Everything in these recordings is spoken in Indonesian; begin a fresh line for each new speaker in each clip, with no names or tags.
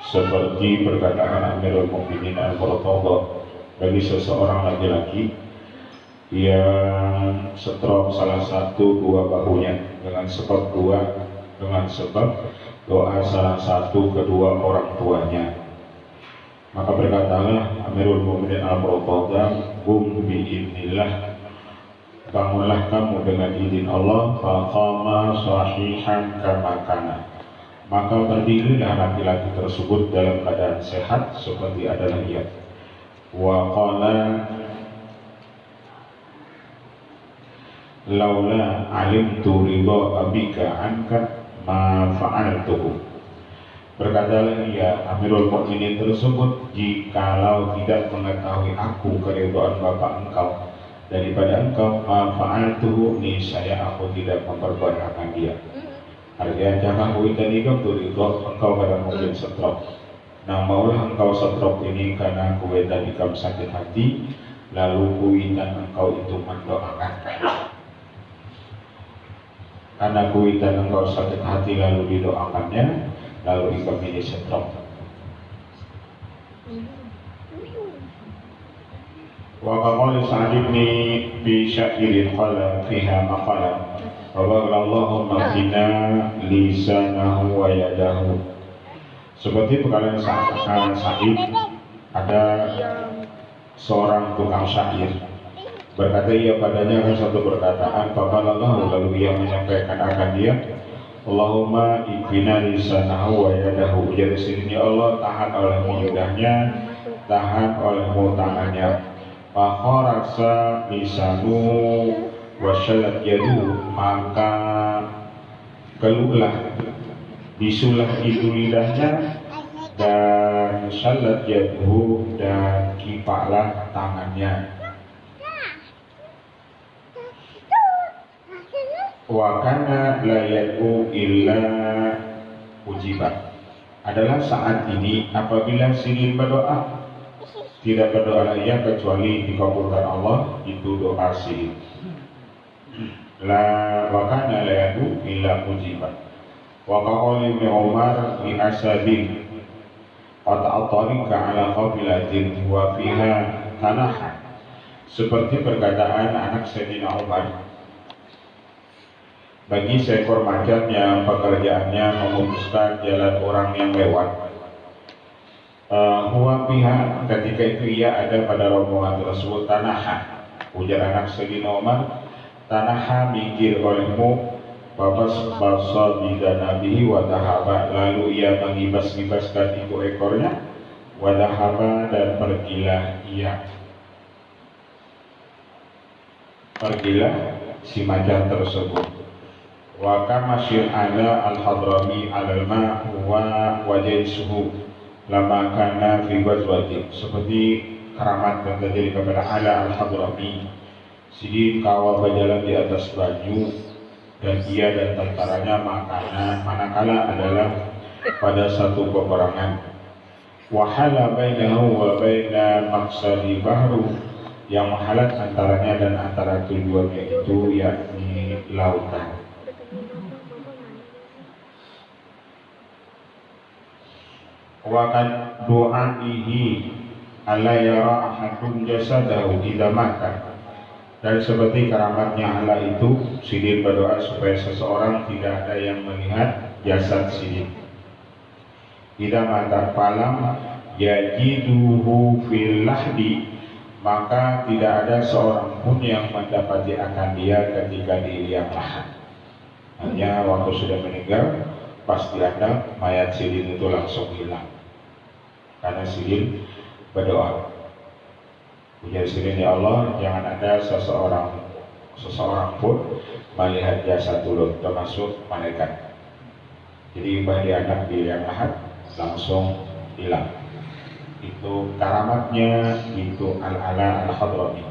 Seperti perkataan Amirul Mukminin Al-Murtadha bagi seseorang laki-laki yang setrop salah satu dua bahunya dengan sebab doa salah satu kedua orang tuanya, maka berkatalah Amirul Mukminin Al-Murtadha, bi'idznillah, bangunlah kamu dengan izin Allah, faqama sahihan kama kana, maka berdirilah laki-laki tersebut dalam keadaan sehat seperti adalah ia. Wa qala laula alimtu ridha abika anka ma fa'altuhu. Berkatalah ia, Amirul Mukminin tersebut, jikalau tidak mengetahui aku keridhaan bapak engkau daripada engkau, ma fa'altuhu, niscaya aku tidak memperbuat akan dia. Artinya jangan kuitan ikam turidho engkau pada mungkin setrop. Nah maulah engkau setrop ini karena kuitan ikam sakit hati, lalu kuitan engkau itu mendoakan. Karena kuitan engkau sakit hati lalu didoakannya, lalu ikam ini setrop. Wa qala Sa'd bin bi syairin qala fiha maqala Allahumma qina lisanahu wa yadahu. Seperti perkataan Sa'id, ada seorang tukang syair, berkata ia padanya akan satu perkataan, faqalallahu, lalu ia menyampaikan akan dia, Allahumma qina lisanahu wa yadahu. Jadi sini Allah, tahan olehmu lidahnya, tahan olehmu tangannya. Fakharasa lisanu wasyalat yadu, maka keluhlah, bisulah itu lidahnya, dan syalat yadu, dan kipaklah tangannya. Wa kana la yadu illa ujibat. Adalah saat ini apabila ingin berdoa, tidak berdoa ia kecuali dikabulkan Allah, itu doa sihir. La wakana la yadu illa mujibat. Wa qala Ibnu Umar li asadin ata'atarika ala qabilatin wa fiha tanaha. Seperti perkataan anak Sayyidina Umar bagi seekor macan yang pekerjaannya memutuskan jalan orang yang lewat. Huwa fiha, ketika itu ia ada pada rombongan tersebut, tanaha, ujar anak Sayyidina Umar, tanaha, minggir olehmu, babas basa bidanabihi wadahaba, lalu ia mengibas-ibaskan itu ekornya, wadahaba, dan pergilah si macan tersebut. Wa kama syir'ala al-hadrami al-ma wa wajaysuhu lama kana fi ghazwati, seperti keramat yang terjadi kepada Ala al-Hadrami, sidin kawal berjalan di atas baju, dan ia dan tentaranya manakala adalah pada satu peperangan. Wahala bainahu wa baina maqsadi bahru, yang menghalat antaranya dan antara tujuannya itu yakni lautan. Wa kad du'aihi alla yara ahadun jasadahu idza mata, dan seperti keramatnya Allah itu, sidin berdoa supaya seseorang tidak ada yang melihat jasad sidin. Idza mata falam yajiduhu fil lahdi, maka tidak ada seorang pun yang mendapati akan dia ketika di liang lahat. Hanya waktu sudah meninggal, pas diandang mayat Sidin itu langsung hilang karena Sidin berdoa. Ujar Sidin, ya Allah, jangan ada seseorang pun melihat jasad dulu, termasuk malaikat. Jadi pas diandang di yang lahat langsung hilang. Itu karamatnya, itu Al-Ala Al-Hadrami.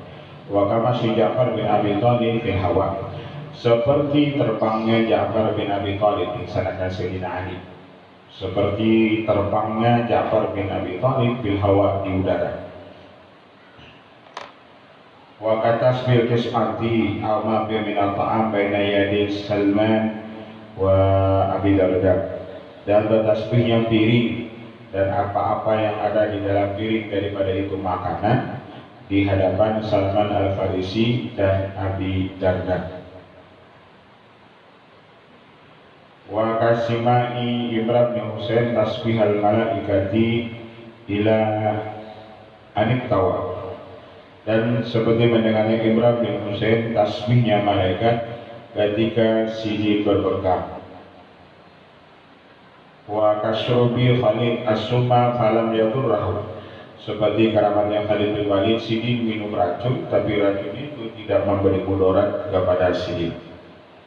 Wa kama si Ja'far bin Abi Thalib fil hawa, seperti terbangnya Ja'far bin Abi Thalib diksanakan Sayyidina Ali, seperti terbangnya Ja'far bin Abi Thalib fil hawa, di udara. Wa katasbil kismati al-ma bi min al-ta'am baina yadi Salman wa Abi Darda, dan bertasbihnya piring dan apa-apa yang ada di dalam piring daripada itu makanan di hadapan Salman Al-Farisi dan Abi Darda. Wa kasimai Ibrahim bin Husain tasbihal malaikati ila aniktawa, dan seperti mendengarnya Ibrahim bin Husain tasbihnya malaikat ketika Sidin berpegang. Wa kasyrubi Khalid as-summa falam yadurrahu, seperti karamatnya Khalid bin Walid, Sidin minum racun tapi racun itu tidak memberi mudarat kepada Sidin.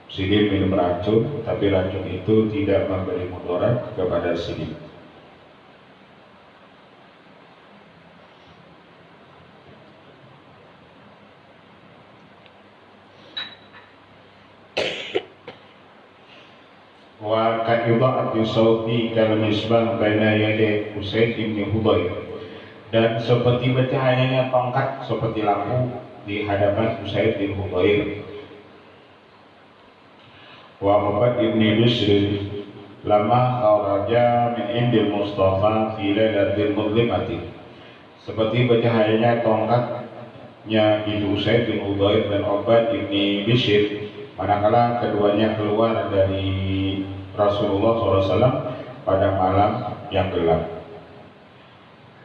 Sidin minum racun tapi racun itu tidak memberi mudarat kepada Sidin. Wa ka'idha'ati sawti kal misbah baina yaday Usaid bin Hudayr, dan seperti bercahayanya tongkat seperti lampu di hadapan Usaid bin Hudayr. Wa Ubad bin Bishr lama kharaja min indil Mustafa fi lailatil mudlimati, seperti bercahayanya tongkatnya itu Usaid bin Hudayr dan Ubad bin Bishr manakala keduanya keluar dari Rasulullah SAW pada malam yang gelap.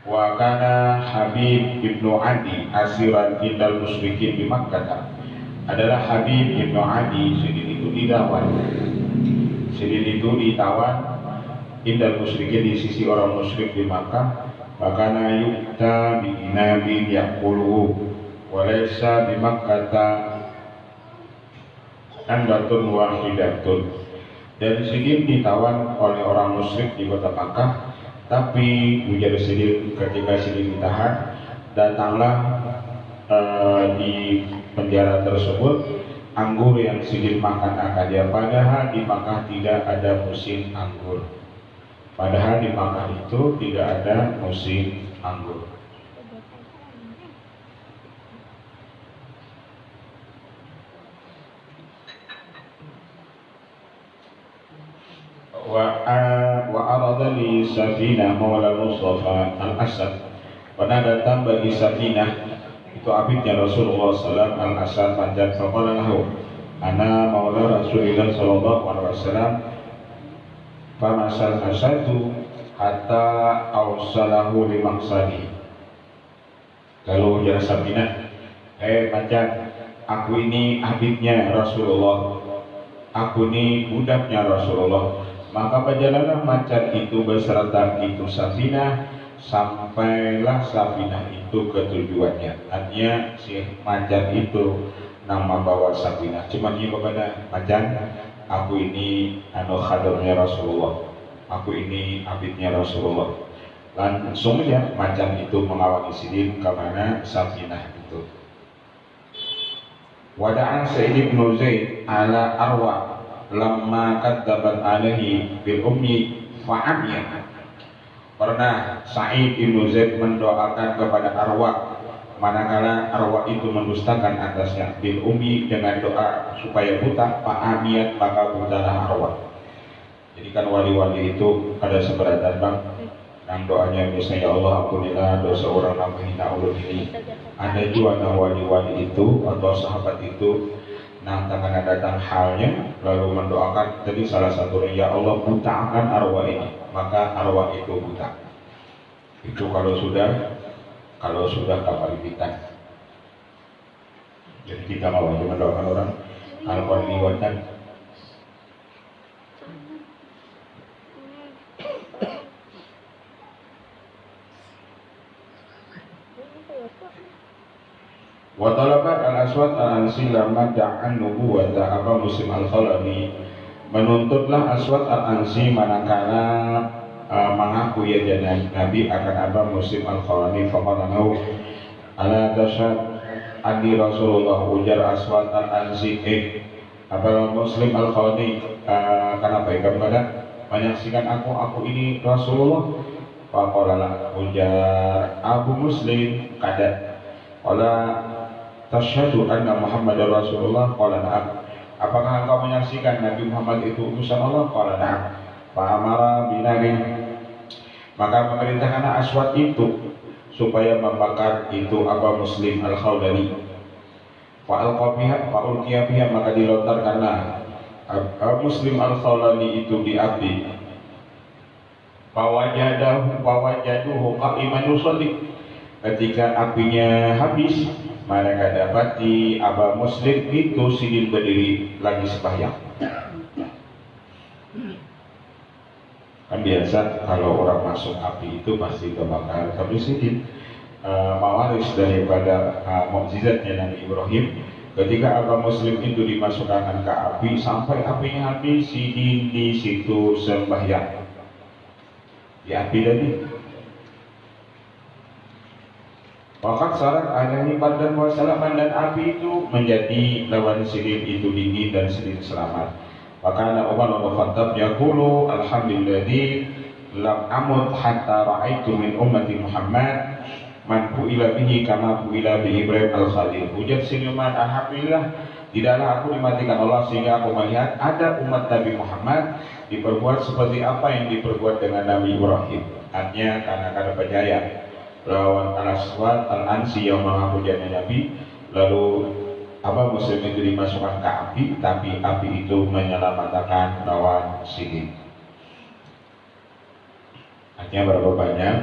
Wa kana Habib ibnu Adi asiran indal musyrikin di Makkah, adalah Habib ibnu Adi, Sidin itu ditawan. Sidin itu ditawan indal musyrikin, di sisi orang musyrik di Makkah. Makana yukta bi inabin yaqulu wa laysa bi Makkah andatun wahidatun, dan Sidin ditawan oleh orang musyrik di kota Makkah. Tapi ujar Sidin, ketika Sidin ditahan, datanglah di penjara tersebut anggur yang Sidin makan akan dia, padahal di Makkah tidak ada musim anggur. Padahal di Makkah itu tidak ada musim anggur. Wa arada li Safinah maula Mustafa al-Asad, pernah datang bagi Safinah, itu abidnya Rasulullah SAW, al-Asad panjat, faqala lahu ana maula Rasulullah SAW, famasal asadu hatta awsalahu li maqsadi. Lalu ujar Safinah, panjat, aku ini abidnya Rasulullah, aku ini budaknya Rasulullah. Maka berjalanlah macan itu beserta itu Safinah, sampailah Safinah itu ke tujuannya. Artinya si macan itu nama bawa Safinah, cuma dia kepada macan, aku ini khadamnya Rasulullah, aku ini abidnya Rasulullah. Langsung ya macan itu mengawali Sidin ke mana Safinah itu. Wada'an Sa'id bin Zaid ala Arwa lamma kadzabat alaihi bil ummi fa'amiya. Pernah Sa'id bin Zaid mendoakan kepada Arwa manakala Arwa itu mendustakan atasnya, bil ummi dengan doa supaya buta, fa'amiyat maka butalah Arwa. Jadi kan wali-wali itu ada seberatan bang, yang doanya misalnya, ya Allah ampunilah dosa orang yang menghina ulun ini. Ada juga wali-wali itu atau sahabat itu tangan datang halnya lalu mendoakan, jadi salah satunya, ya Allah butakan arwah ini, maka arwah itu buta. Itu kalau sudah kapalitan. Jadi kita mau mendoakan orang kalau liwatan Wa talabat al-Aswad al-Ansi lamma da'an nubuwata Aba Muslim al-Khalani, menuntutlah Aswad al-Ansi manakala mengaku ya dan Nabi akan Aba Muslim al-Khalani, faqala lahu ala tashhad anni Rasulullah, ujar Aswad al-Ansi Aba Muslim al-Khalani, kenapa ya kamu menyaksikan aku ini Rasulullah? Faqala ujar Abu Muslim kada, qala tasyhadu anna Muhammadar Rasulullah, qala na'am, apakah engkau menyaksikan Nabi Muhammad itu utusan Allah? Qala na'am. Fa amara binarin, maka memerintahkan Aswad itu supaya membakar itu Aba Muslim al-Khawlani. Fa ulqiya biha, maka dilontarkanlah Aba Muslim al-Khawlani itu di api. Fawajaduhu qa'iman yusalli, ketika apinya habis mereka dapati Aba Muslim itu sidin berdiri lagi sembahyang. Kan biasa kalau orang masuk api itu pasti terbakar, tapi sidin mawaris daripada mukjizatnya Nabi Ibrahim. Ketika Aba Muslim itu dimasukkan ke api sampai apinya habis, sidin di situ sembahyang di api tadi. Wakat syarat alaihi bardan wa salaman, dan api itu menjadi lawan sidin itu dingin dan sidin selamat. Maka Umar bin Khattab yaqulu alhamdulilladzi lam amut hatta ra'aitu min ummati Muhammad man fu'ila bihi kama fu'ila bi Ibrahim al-Khalil. Ujar Sulaiman, alhamdulillah tidaklah aku dimatikan Allah sehingga aku melihat ada umat Nabi Muhammad diperbuat seperti apa yang diperbuat dengan Nabi Ibrahim. Artinya karena percaya lawan al-Aswad al-Ansi yang mengaku jadi Nabi, lalu Aba Muslim itu dimasukkan ke api, tapi api itu menyelamatkan lawan sidin. Artinya berapa banyak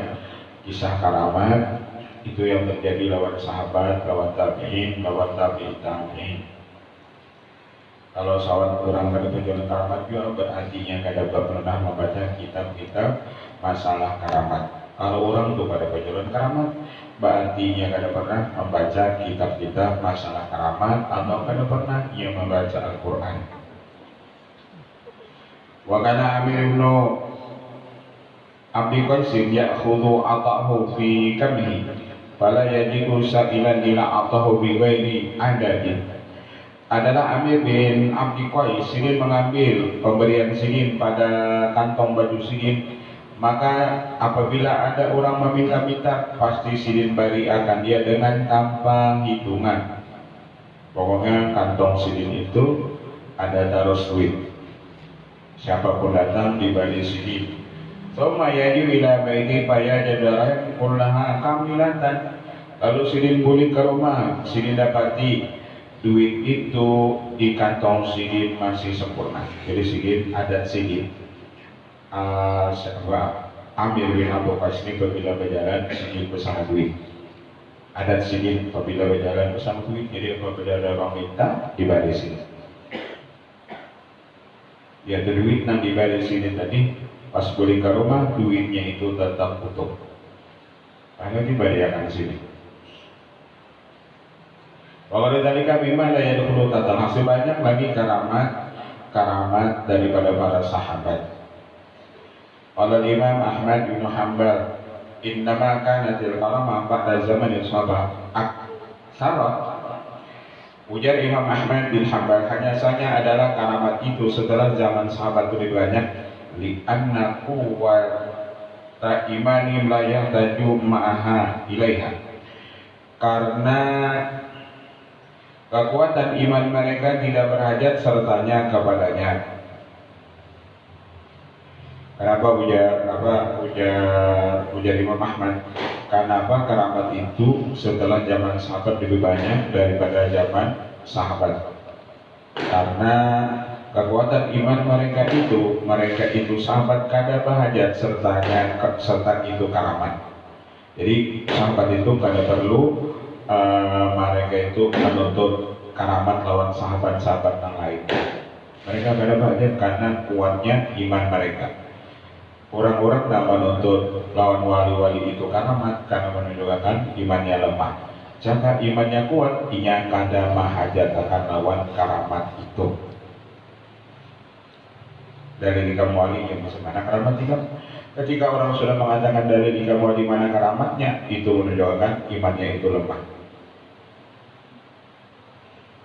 kisah karamat itu yang terjadi lawan sahabat, lawan tabi'in, lawan tabi'in. Kalau sahabat kurang pada penjualan karamat juga berartinya kada pernah membaca kitab-kitab masalah karamat. Kalau orang tuh pada penjualan karamat berarti yang kada pernah membaca kitab-kitab masalah karamat atau kada pernah ia membaca Al-Quran. Wa kana Amir ibn Abdi Qaisin ya'khudhu atahu fi kamhi fala yajidu sa'ilan ila atahu bi ghairi adadin. Adalah Amir bin Abdi Qais ingin mengambil pemberian sidin pada kantong baju sidin, maka apabila ada orang meminta-minta pasti sidin bari akan dia dengan tanpa hitungan. Pokoknya kantong sidin itu ada taruh duit, siapapun datang diberi sidin. Soma yaju ila baiti fayajadalah kullaha kamilatan, lalu sidin balik ke rumah, sidin dapati duit itu di kantong sidin masih sempurna. Jadi sidin ada sidin. Amir bin Abu Qais ini apabila berjalan sidin bersama duit. Adat sidin apabila berjalan bersama duit. Jadi apabila ada orang minta diberi sidin. Ya duit yang diberi sidin tadi pas balik ke rumah duitnya itu tetap utuh. Karena diberikan sidin. Kalau dari kami mana yang dulu tata masih banyak lagi karamat daripada para sahabat. Kalau Imam Ahmad bin Hanbal, innama kanatil karamah pada zaman sahabat aksarat. Ujar Imam Ahmad bin Hanbal, hanya saja adalah karamat itu setelah zaman sahabat lebih banyak. Li'anna quwwata imanim la yahtaju ma'aha ilaiha. Karena kekuatan iman mereka tidak berhajat sertanya kepadanya. Kenapa ujar Imam Ahmad? Kenapa keramat itu setelah zaman sahabat lebih banyak daripada zaman sahabat? Karena kekuatan iman mereka itu sahabat kada berhajat serta itu keramat. Jadi sahabat itu kada perlu mereka itu menuntut karamat lawan sahabat-sahabat yang lain. Mereka kada berhajat karena kuatnya iman mereka. Orang-orang tidak menuntut lawan wali-wali itu karamat karena menunjukkan imannya lemah. Jika imannya kuat, inya kada mahajatakan lawan karamat itu. Dari kamu wali yang bisa mana karamat itu? Ketika orang sudah mengatakan dari kamu wali mana karamatnya, itu menunjukkan imannya itu lemah.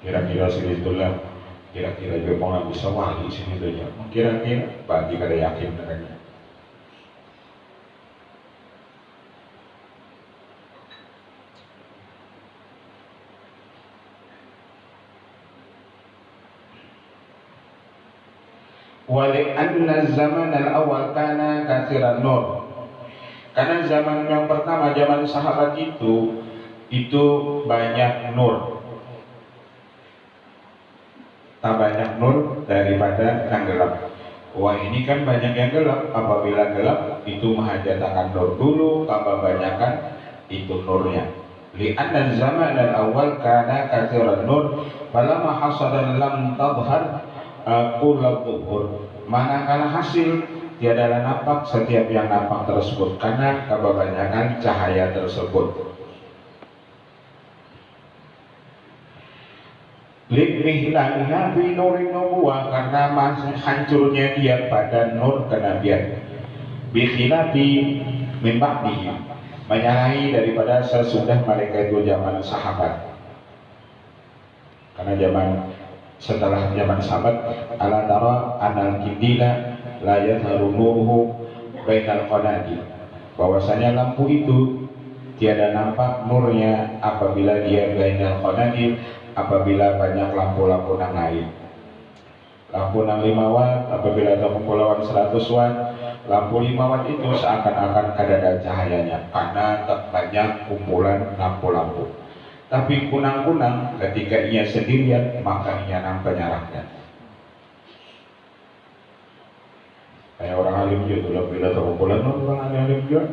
Kira-kira segitulah, kira-kira juga mau bisa wali sini saja. Kira-kira bagi kada yakin dengannya. Wali'anna zaman al-awal kana kathiran nur. Karena zaman yang pertama, zaman sahabat itu banyak nur. Tak banyak nur daripada yang gelap. Wah, ini kan banyak yang gelap. Apabila gelap itu menghajatkan nur dulu, tambah banyakkan itu nurnya. Li'anna zaman al-awal kana kathiran nur, falamma hasadan lam tadhhar kulla dhuhur. Manakala hasil tiadalah nampak setiap yang nampak tersebut karena kebanyakan cahaya tersebut. Li'mihlaliha bi nurin nubuwah, karena masih hancurnya dia pada nur kenabian. Bi khilafi min ba'dihi, menyalahi daripada sesudah mereka itu zaman sahabat. Karena setelah zaman sahabat, ala tara anal kindila la yadharu nuruhu bainal qanadi, bahwasanya lampu itu tiada nampak nurnya apabila dia bainal qanadi, apabila banyak lampu-lampu yang lain. Lampu 65 watt apabila ada kumpulawan 100 watt, lampu 5 watt itu seakan-akan kada ada cahayanya karena tak banyak kumpulan lampu-lampu. Tapi kunang-kunang ketika ia sendirian, maka ia nampak nyalahnya. Kayak orang alim juga, bila terkumpulan orang alim juga,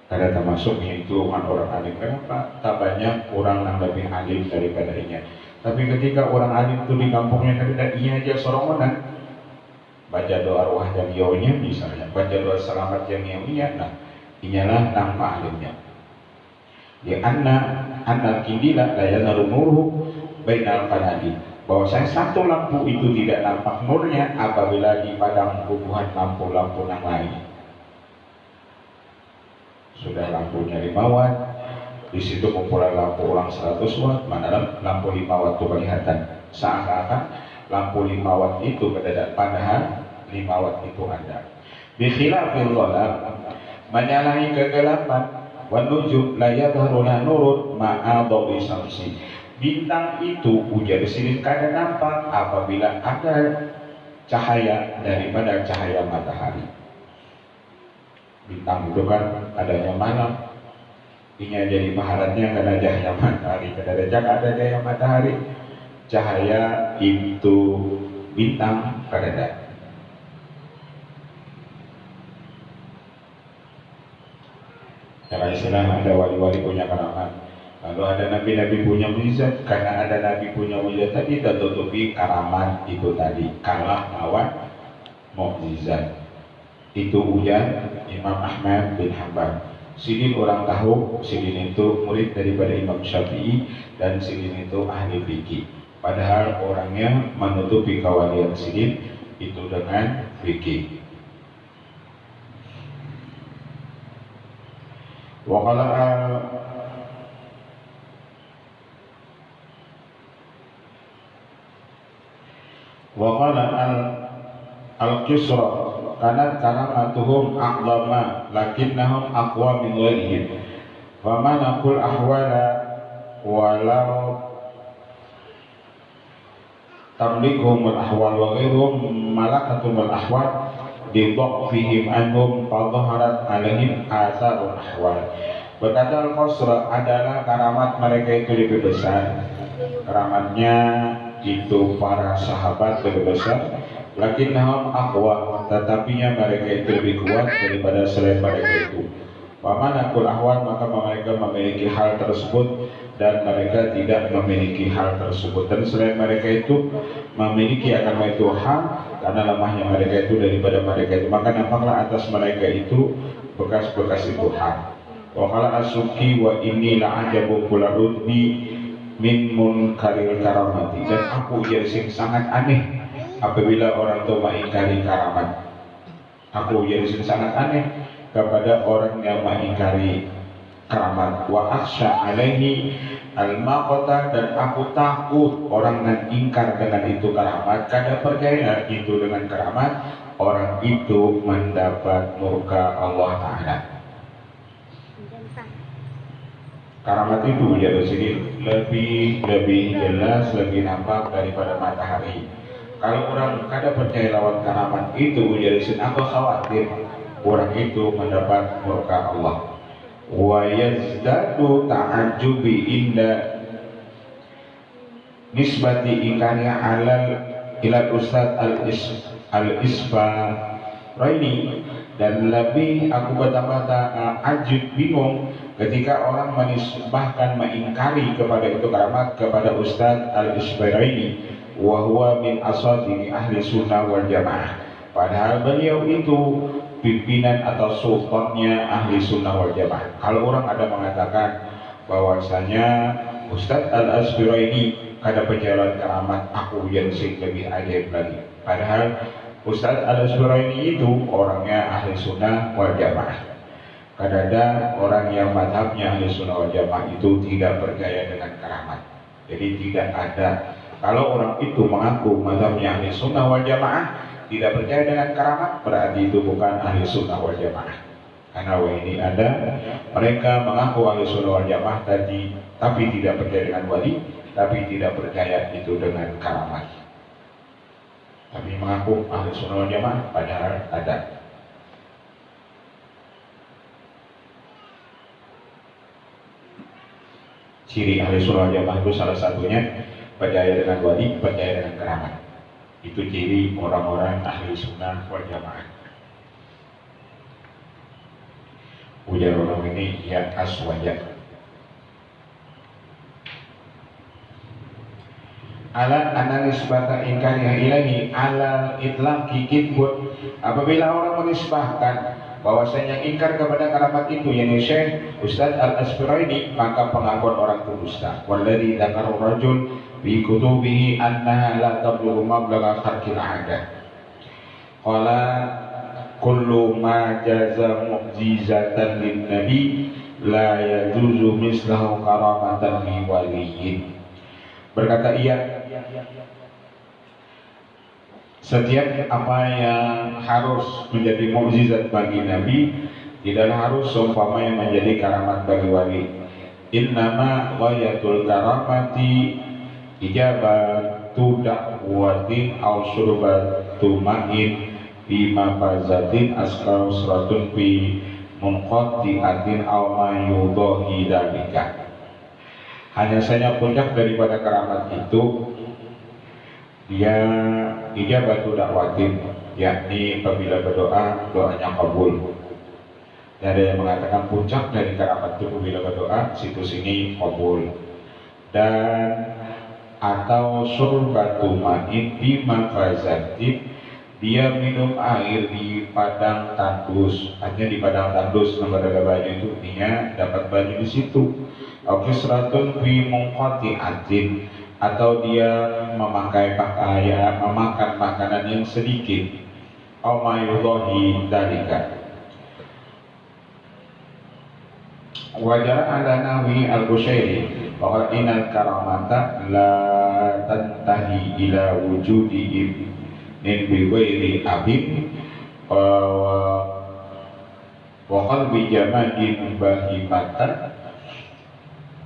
kada termasuk itu orang alim. Kenapa? Tak banyak orang yang lebih alim daripada ia. Tapi ketika orang alim itu di kampungnya kada, ia aja sorongan, baca doa arwah jamiyahnya misalnya, baca doa selamat jamiyahnya, nah inyalah nampak alimnya. Ya anal kindila la yanaru nuruhu bainal qanadi, bahwa saya satu lampu itu tidak nampak nurnya apabila di padang kubuhan lampu-lampu yang lain. Sudah lampunya 5 watt, di situ kumpulan lampu orang 100 watt, mana lampu 5 watt itu kelihatan. Seakan-akan lampu 5 watt itu berada, padahal 5 watt itu ada. Bi khilafil dhalam, menyalahi kegelapan. Wanujub la yadharu la nurun ma'a dhawi syamsi, bintang itu ujar sini kada nampak apabila ada cahaya daripada cahaya matahari. Bintang itu kan adanya malam, ini jadi paharatnya karena cahaya matahari. Kada ada cahaya matahari, cahaya itu bintang kada ada. Cara istilah ada wali-wali punya karamat, lalu ada nabi-nabi punya mujizat. Karena ada nabi punya mujizat tadi, tertutupi karamat itu tadi, kalah lawan mukjizat. Itu ujar Imam Ahmad bin Hanbal. Sidin orang tahu, Sidin itu murid daripada Imam Syafi'i, dan Sidin itu ahli fikih. Padahal orangnya menutupi kewalian Sidin itu dengan fikih. Waqala al-Qisra kanat karamatuhum aqdama lakinnahum aqwa min ghairihim wa man aqul ahwala walau tamlikuhum al-ahwal wa ghairuhum malakatum al-ahwal bidhafihim anhum fadhaharat alaihim atharul ahwal. Berkata Al-Qasra, adalah karamat mereka itu lebih besar, karamatnya itu para sahabat lebih besar, lakinnahum aqwa, tetapinya mereka itu lebih kuat daripada selain mereka itu. Wa manakul ahwal, maka mereka memiliki hal tersebut dan mereka tidak memiliki hal tersebut, dan selain mereka itu memiliki akan itu hal karena lemahnya mereka itu daripada mereka itu, maka nampaklah atas mereka itu bekas-bekas itu hal. Wa qala As-Subki wa inni la'ajabu kula rudbi min munkaril karamati. Dan aku jadi sangat aneh apabila orang tua mengingkari karamat. Aku jadi sangat aneh kepada orang yang mengingkari keramat. Wa akhsha alaihi al-maqata, dan aku takut orang yang ingkar dengan itu keramat, kada percaya itu dengan keramat, orang itu mendapat murka Allah Ta'ala. Keramat itu ya di sini lebih jelas, lebih nampak daripada matahari. Kalau orang kada percaya lawan keramat itu jadi sini, aku khawatir orang itu mendapat murka Allah. Wa yazdadu ta'ajjubi inda nisbati ikarya alal ila Ustaz al-Isfaraini, dan lebih aku bata-bata ajib bingung ketika orang menisbahkan mengingkari kepada itu keramat kepada Ustaz al-Isfaraini wa huwa min asadiri ahli sunnah wal jamaah, padahal beliau itu pimpinan atau sultannya ahli sunnah wal jamaah. Kalau orang ada mengatakan bahwasanya Ustaz al-Isfaraini kada perjalanan keramat, aku yang sing lebih ajaib lagi, padahal Ustaz al-Isfaraini itu orangnya ahli sunnah wal jamaah. Kadang orang yang madhabnya ahli sunnah wal jamaah itu tidak percaya dengan keramat. Jadi tidak ada, kalau orang itu mengaku madhabnya ahli sunnah wal jamaah tidak percaya dengan keramat, berarti itu bukan ahli sunnah wal jamaah. Karena ini ada mereka mengaku ahli sunnah wal jamaah tadi, tapi tidak percaya dengan wali, tapi tidak percaya itu dengan keramat. Tapi mengaku ahli sunnah wal jamaah padahal ada. Ciri ahli sunnah wal jamaah itu salah satunya percaya dengan wali, percaya dengan keramat. Itu ciri orang-orang ahli sunnah wal jamaah. Ujar orang ini yang aswajah. Ala analis bata ingkariha ilahi ala itlaqi kitbun, apabila orang menisbahkan bahwasanya ingkar kepada keramat itu yakni Syekh Ustaz al-Isfaraini, maka pengakuan orang itu dusta. Walladzi dzakara rajul bi kutubihi annaha la tablughu mablagha kharqil 'adah. Qala kullu ma jaza mu'jizatan lin nabi la yajuzu mislahu karamatan li waliyyin. Berkata ia, setiap apa yang harus menjadi mukjizat bagi Nabi tidak harus seumpama yang menjadi karamat bagi wali. Innama ghayatul karamati ijabatu da'watin aw surbatu ma'in fi mafazatin askar suratun fi munqati'atin aw ma yudahi dalika. Hanya saja puncak daripada karamat itu dia ijabatu dakwatin, yakni apabila berdoa doanya kabul. Dan ada yang mengatakan puncak dari karamat itu apabila berdoa situs ini kabul. Dan atau surbatu ma'in bima fazatin, dia minum air di padang tandus, hanya di padang tandus, nomor ada baju itu dia dapat baju di situ. Kisratun fi munqati'atin, atau dia memakai pakaian, memakan makanan yang sedikit. Au mayudahi dalika. Wajar ala Nawi al-Qushairi bahwa inal karamata la tantahi ila wujudi ibnin bi ghairi abin wa qalbi jamadin bahimatan.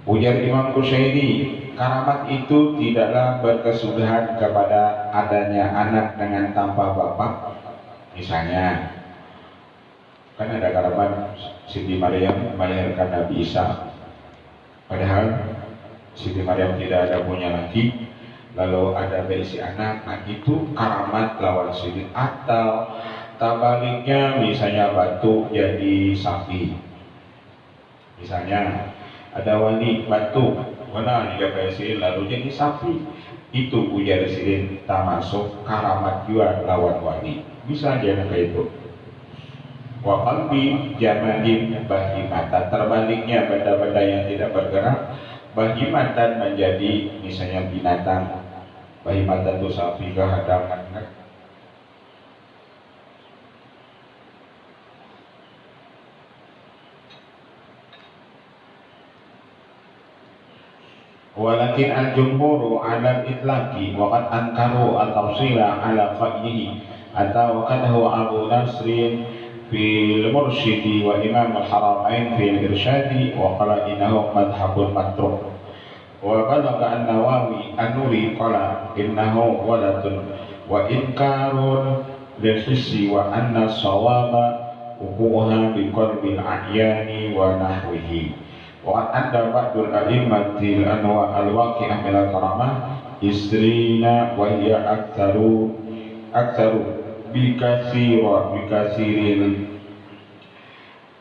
Ujar Imam Qushairi, karamat itu tidaklah berkesudahan kepada adanya anak dengan tanpa bapak. Misalnya, kan ada karamat Siti Maryam melahirkan Nabi Isa, padahal Siti Maryam tidak ada punya laki, lalu ada berisi anak. Nah itu karamat lawan Siti. Atau tabaliknya, misalnya batu jadi sapi. Misalnya ada wali batu, mana dia berisi lalu jadi sapi. Itu ujar sirin termasuk karamat juga lawan wali. Bisa dia kayak itu. wa qalbi jamadin bahimatan. Terbaliknya benda-benda yang tidak bergerak, bahimatan menjadi misalnya binatang. Bahimatan itu sapi, hadangan. Walakin al-jumhuru ala al-itlaqi wa qad ankaru at-tafsila ala fa'yihi atau qad huwa Abu Nasrin fil Mursyidi wa Imam al-Haramain fil Irsyadi wa qala innahu madhhabun matruh wa balagha an-Nawawi an-Nuri qala innahu waladun wa inkarun lil hissi wa anna sawaba wuquha bi qalbil ahyani wa nahwihi. Wa anda ba'dul a'immatil anwa al-waqi'ah minal karamah istrina wa hiya aktsaru bikasirin.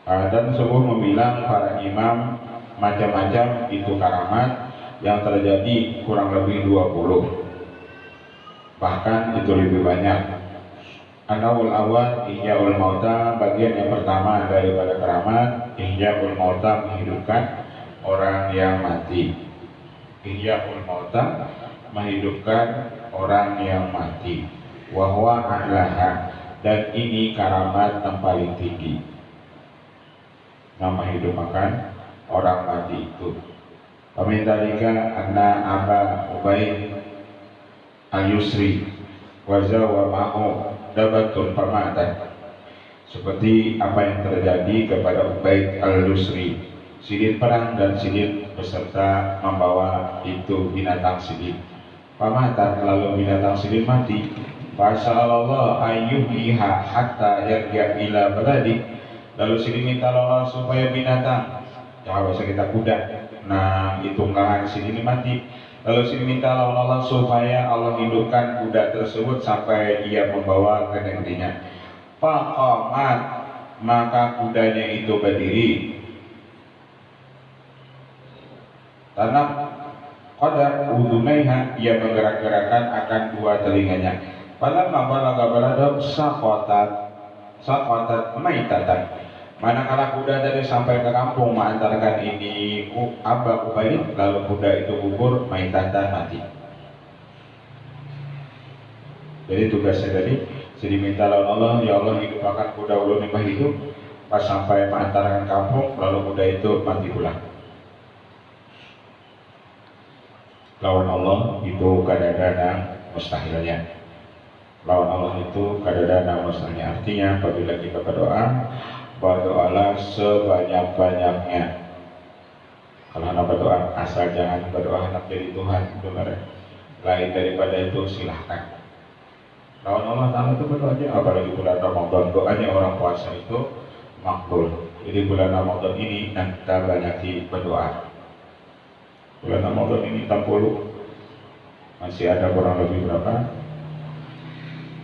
Dan sebuah membilang para imam macam-macam itu karamat yang terjadi kurang lebih 20, bahkan itu lebih banyak. Anawul awal ihyaul mauta, bagian yang pertama daripada keramat ihyaul mauta, menghidupkan orang yang mati. Ihyaul mauta, menghidupkan orang yang mati. Wahwa a'laha, dan ini karamat yang paling tinggi, yang menghidupkan orang mati itu. Pemintalikan anna Aba Ubaid al-Yusri wazawa ma'u dabatun pamatan, seperti apa yang terjadi kepada Ubaid al-Yusri, sidin perang dan sidin beserta membawa itu binatang sidin. Pamatan, lalu binatang sidin mati. Fasa'alallah ayyuhiha hatta yarja ila baladi, lalu sidin minta Allah supaya binatang, ya bahasa kita kuda, nah itu tunggangan sidin mati. Lalu sini minta Allah supaya Allah hidupkan kuda tersebut sampai dia membawa ke negerinya. Faqamat, maka kudanya itu berdiri. Tanam qadar udunaiha, ia menggerak-gerakkan akan dua telinganya. Falamma balagha balada saqatat maitatan. Manakala kuda tadi sampai ke kampung mengantarkan ini Aba Ubaid, lalu kuda itu gugur maitatan, mati. Jadi tugasnya tadi diminta Allah, ya Allah hidupkan kuda ulun yang hidup. Pas sampai mengantarkan kampung, lalu kuda itu mati pula. Lawan Allah itu kadang-kadang mustahilnya. Lawan Allah itu kadang-kadang mustahilnya. Artinya apabila kita berdoalah sebanyak-banyaknya. Kalau hendak berdoa, asal jangan berdoa hendak dari Tuhan, benar. Lain daripada itu silahkan. Lawan Allah Ta'ala itu berdoa aja, apalagi bulan Ramadan, doanya orang puasa itu makbul. Jadi bulan Ramadan ini kita banyaki berdoa. Bulan Ramadan ini 60, masih ada kurang lebih berapa?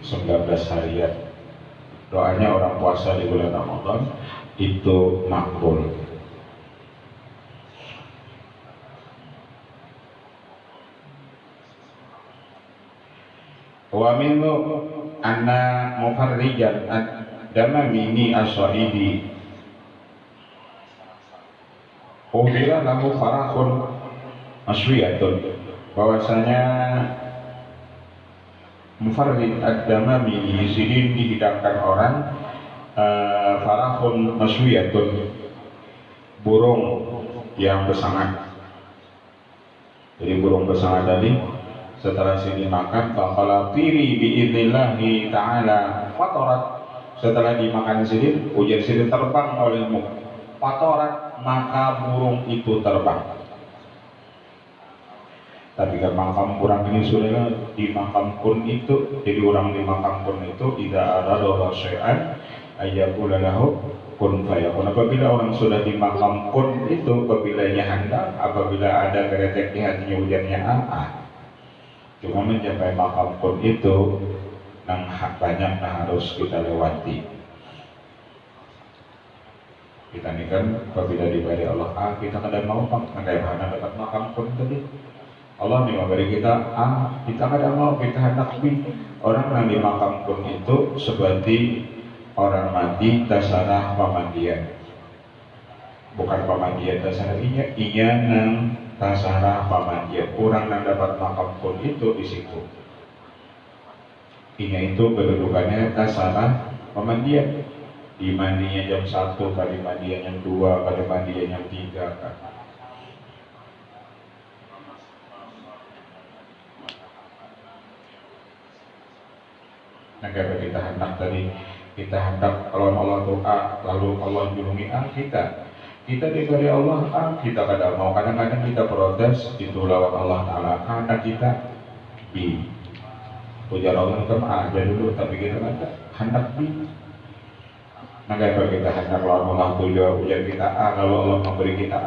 19 harian. Doanya orang puasa di bulan Ramadan itu makbul. Wa minhu anna mufarrijan ad-damamini as-sa'idi ubila lahu farahun aswiyatun, bahwasanya mufarrid ad-damamini sidin dihidangkan orang farahun maswiyatun, burung yang bersangat. Jadi burung bersangat tadi setelah sidin makan, faqala tiri biidnillahi ta'ala fatorat, setelah dimakan sidin, ujar sidin terbang olehmu, fatorat, maka burung itu terbang. Tapi kan makam orang ini sudah di makam kun itu, jadi orang di makam kun itu tidak ada doa syai'an ayyakula lahu kun fayakun. Apabila orang sudah di makam kun itu, apabila ia hendak, apabila ada geretek di hatinya ujarnya cuma mencapai makam kun itu yang banyak harus kita lewati. Kita ini kan apabila diberi Allah kita kadang mau kadang dapat makam kun tadi. Allah nih memberi kita kita kadang mau, kita hendak orang yang di makam kun itu seperti orang mati tasarah pamandian, bukan pamandian tasarah iya nang tasarah pamandian, orang yang dapat makam pun itu di situ. Inya itu kedudukannya tasarah pemandian. Di mandinya jam 1, kali mandinya jam 2, kali mandinya jam 3 kan. Nah kalau kita hendak tadi, kita hendak kalau Allah doa, lalu Allah junungi kita diberi Allah kita kadang mau, kadang-kadang kita protes itu lawan Allah Ta'ala karena kita di ujar Allah itu aja dulu, tapi kita hendak di. Maka kalau kita hendak lawan Allah tujuh ujar kita lalu Allah memberi kita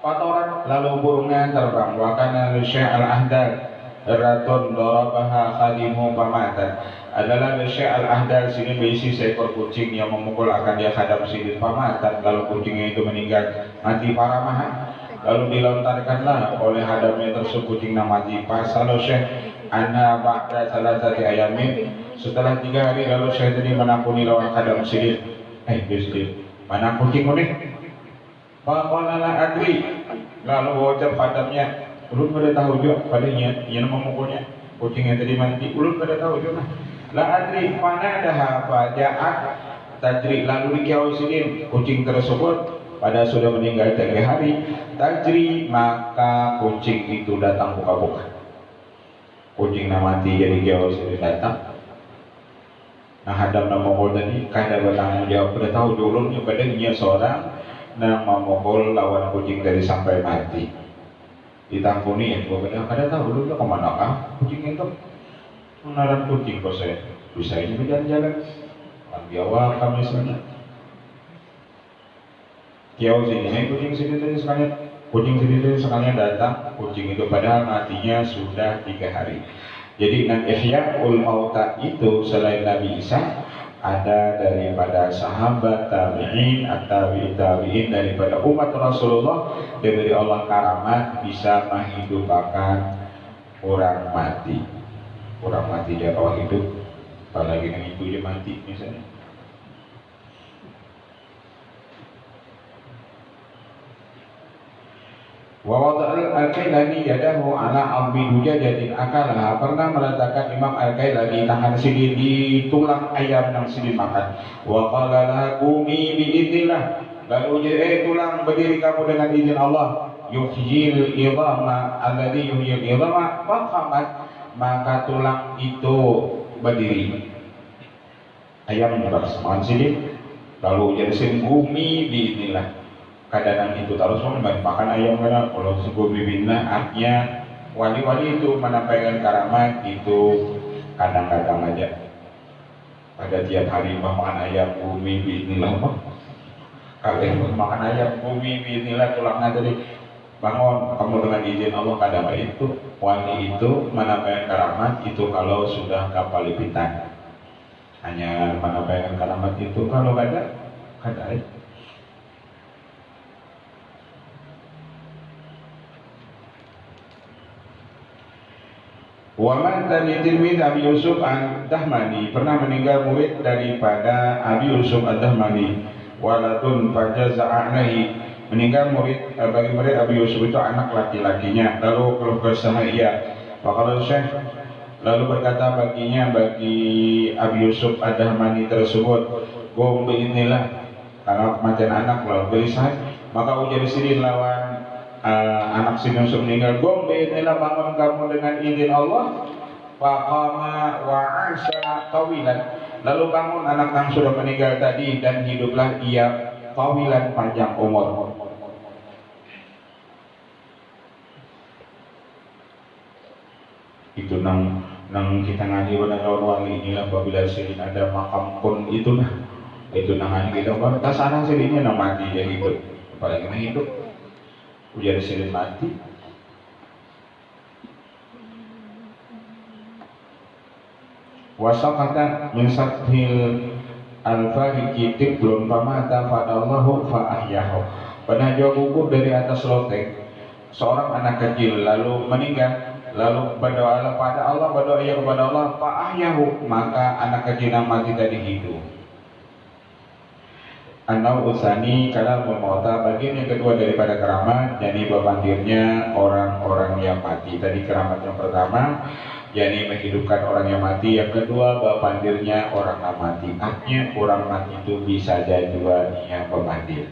kotoran lalu burungnya terbang. Wakana Syekh al-Ahdal ratun darabaha khadimu pamatan, adalah Syekh al-Ahdal sini berisi seekor kucing yang memukul akan dia khadam sidin pamatan, lalu kucingnya itu meninggal mati paramahan, lalu dilontarkanlah oleh hadamnya tersebut kucing mati. Pasal Syekh anna ba'da salasati ayamin, setelah 3 hari lalu Syekh tadi menampuni lawan khadam sidin. Gusti mana kucing ini? Faqala adri, lalu ucap padamnya, ulun pada tahu juga padanya yang memukulnya kucing yang tadi mati, ulun pada tahu juga la adri mana dah fajaat tajri, lalu dikiau sidin kucing tersebut pada sudah meninggal 3 hari tajri, maka kucing itu datang buka-buka, kucing mati jadi kiau sidin datang. Nah hadam nama mukul tadi kada bertanggung jawab, pada tahu ulunnya padanya seorang nah memukul lawan kucing dari sampai mati, ditampuni ya gua kadang tahu dulu kemana kucing itu menaran kucing kok saya bisa ini berjalan-jalan Jawa kami sana kiau sini kucing sini sekalian datang, kucing itu padahal matinya sudah 3 hari. Jadi nan ihya'ul mauta itu selain Nabi Isa ada daripada sahabat tabi'in atau tabi'in daripada umat Rasulullah diberi Allah karamat bisa menghidupkan orang mati dia kalau hidup, apalagi yang itu dia mati misalnya. Wa wada'al al-Kailani yadahu ala ambi hujajatin akalah, pernah meletakkan Imam al-Kailani tangan sidin di tulang ayam yang sidin makan. Wa qala laha qumi biidznillah, lalu jadi tulang berdiri kamu dengan izin Allah. Yuhyil idhama alladhi yuhyil idhama faqamat, maka tulang itu berdiri. Ayam makan sidin lalu jadi sidin qumi biidznillah. Kadang itu terus makan ayam karena kalau sebut bibina artinya wali-wali itu menampilkan karamat itu kadang-kadang aja pada tiap hari makan ayam bumi binilah kalian makan ayam bumi binilah tulangnya tadi bangun kamu dengan izin Allah. Kadang itu wali itu menampilkan karamat itu kalau sudah kapal lipitan, hanya menampilkan karamat itu kalau kada Waman dari Tirmidzi Abi Yusuf Ad-Dahmani, pernah meninggal murid daripada Abi Yusuf Ad-Dahmani. Waladun fajaza'anahi, meninggal murid bagi murid Abi Yusuf itu anak laki-lakinya. Lalu keluh kesah ia, Faqala Syekh, lalu berkata bagi Abi Yusuf Ad-Dahmani tersebut, Gom bi'inilah, karena kematian anak lalu gelisah, maka ujar sirin lawan anak sini Yusuf meninggal, Gom bi'inilah, bangun kamu dengan izin Allah. Faqama wa asya tawilan, lalu bangun anak yang sudah meninggal tadi dan hiduplah ia tawilan, panjang umur. Itu nang kita ngaji pada lawan wali inilah apabila sirin ada makam pun itu nang ngaji kita kan kasana sirinnya nang mati dia hidup, apalagi nang hidup ujar sirin mati. Wasaqata min sathil al-fahiki tiblun pamata fadallahu fa'ahyahu, pernah jauh gugur dari atas loteng seorang anak kecil lalu meninggal, lalu berdoa pada Allah, berdoa kepada Allah, fa'ahyahu, maka anak kecil yang mati tadi hidup. An-Naw Usani kalamul mauta, bagian yang kedua daripada keramat, yakni berpandirnya orang-orang yang mati. Tadi keramat yang pertama, yakni menghidupkan orang yang mati. Yang kedua, berpandirnya orang yang mati. Artinya orang mati itu bisa jadi dua yang berpandir.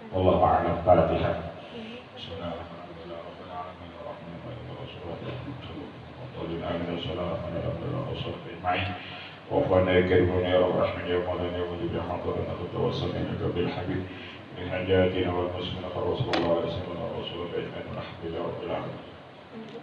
Wallahu a'lam. Fatihah. وفانا يا كريم يا رب الرحمن يا مولانا يا مجيب يا حاضرنا تتوسل منك بالحبيب من حاجاتنا والمسلمين رسول الله عليه وسلم ورسول اجمعين والحمد لله رب العالمين. Untuk